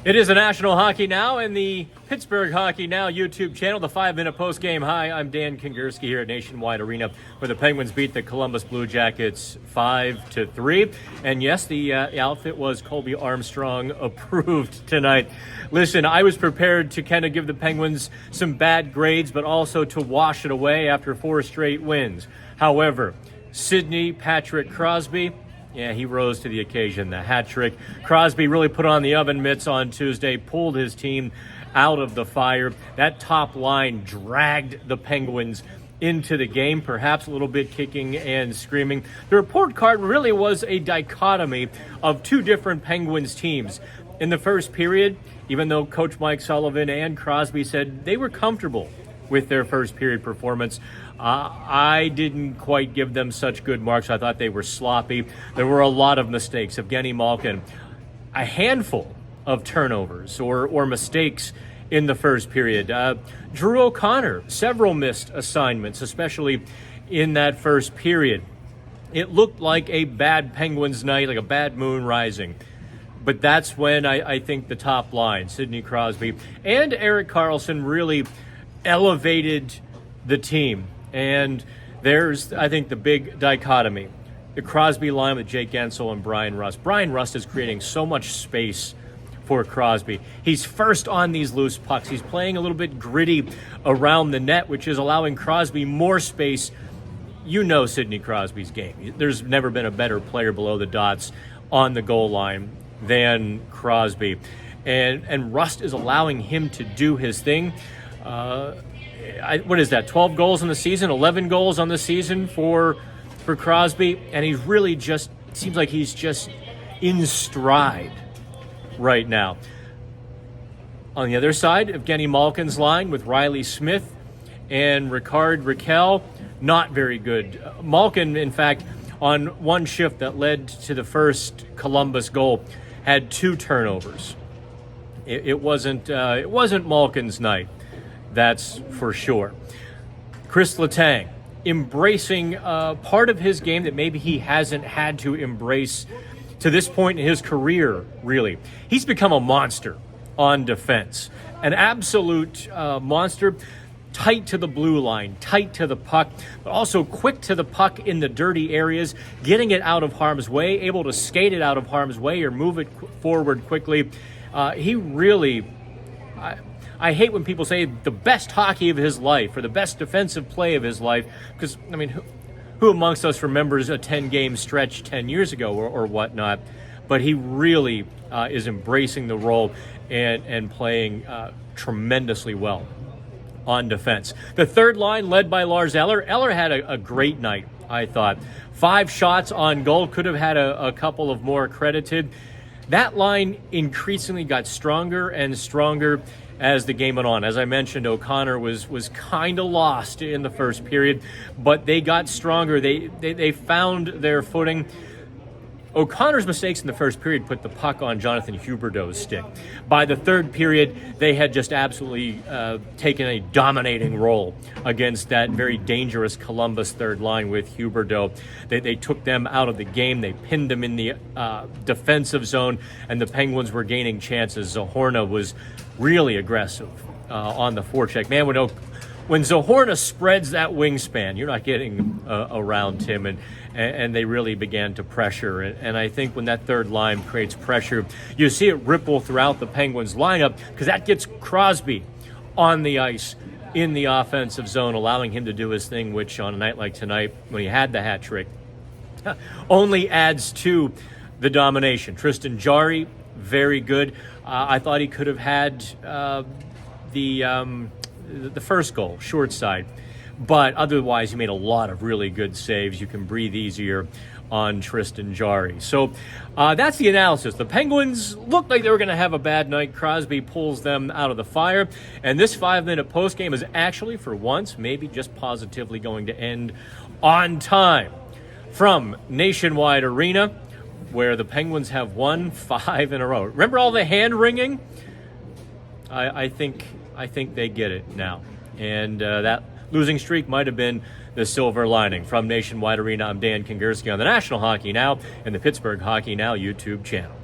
It is the National Hockey Now and the Pittsburgh Hockey Now YouTube channel, the 5-minute postgame. Hi, I'm Dan Kingerski here at Nationwide Arena, where the Penguins beat the Columbus Blue Jackets 5-3. And yes, the outfit was Colby Armstrong approved tonight. Listen, I was prepared to kind of give the Penguins some bad grades, but also to wash it away after 4 straight wins. However, Sidney Patrick Crosby, yeah, he rose to the occasion, the hat trick. Crosby really put on the oven mitts on Tuesday, pulled his team out of the fire. That top line dragged the Penguins into the game, perhaps a little bit kicking and screaming. The report card really was a dichotomy of two different Penguins teams. In the first period, even though Coach Mike Sullivan and Crosby said they were comfortable with their first period performance, I didn't quite give them such good marks. I thought they were sloppy. There were a lot of mistakes. Evgeny Malkin, a handful of turnovers or mistakes in the first period. Drew O'Connor, several missed assignments, especially in that first period. It looked like a bad Penguins night, like a bad moon rising. But that's when I think the top line, Sidney Crosby and Erik Karlsson, really elevated the team. And there's, I think, the big dichotomy. The Crosby line with Jake Guentzel and Brian Rust. Brian Rust is creating so much space for Crosby. He's first on these loose pucks. He's playing a little bit gritty around the net, which is allowing Crosby more space. You know Sidney Crosby's game. There's never been a better player below the dots on the goal line than Crosby. And Rust is allowing him to do his thing. What is that, 12 goals in the season, 11 goals on the season for Crosby, and he's really just, seems like he's just in stride right now. On the other side, Evgeny Malkin's line with Riley Smith and Ricard Raquel, not very good. Malkin, in fact, on one shift that led to the first Columbus goal, had 2 turnovers. It wasn't Malkin's night. That's for sure. Chris Letang embracing part of his game that maybe he hasn't had to embrace to this point in his career, really. He's become a monster on defense. An absolute monster, tight to the blue line, tight to the puck, but also quick to the puck in the dirty areas, getting it out of harm's way, able to skate it out of harm's way or move it forward quickly. He really... I hate when people say the best hockey of his life or the best defensive play of his life, because, I mean, who amongst us remembers a 10-game stretch 10 years ago or whatnot? But he really is embracing the role and playing tremendously well on defense. The third line, led by Lars Eller. Eller had a great night, I thought. 5 shots on goal, could have had a couple of more credited. That line increasingly got stronger and stronger as the game went on. As I mentioned, O'Connor was kind of lost in the first period, but they got stronger. They found their footing. O'Connor's mistakes in the first period put the puck on Jonathan Huberdeau's stick. By the third period, they had just absolutely taken a dominating role against that very dangerous Columbus third line with Huberdeau. They took them out of the game. They pinned them in the defensive zone, and the Penguins were gaining chances. Zohorna was really aggressive on the forecheck. Man, when Zohorna spreads that wingspan, you're not getting around him, and they really began to pressure. And I think when that third line creates pressure, you see it ripple throughout the Penguins lineup, because that gets Crosby on the ice in the offensive zone, allowing him to do his thing, which on a night like tonight, when he had the hat trick, only adds to the domination. Tristan Jarry, very good. I thought he could have had the first goal, short side. But otherwise, he made a lot of really good saves. You can breathe easier on Tristan Jarry. So that's the analysis. The Penguins looked like they were going to have a bad night. Crosby pulls them out of the fire. And this 5-minute postgame is actually, for once, maybe just positively going to end on time. From Nationwide Arena, where the Penguins have won 5 in a row. Remember all the hand-wringing? I think they get it now. And that losing streak might have been the silver lining. From Nationwide Arena, I'm Dan Kingerski on the National Hockey Now and the Pittsburgh Hockey Now YouTube channel.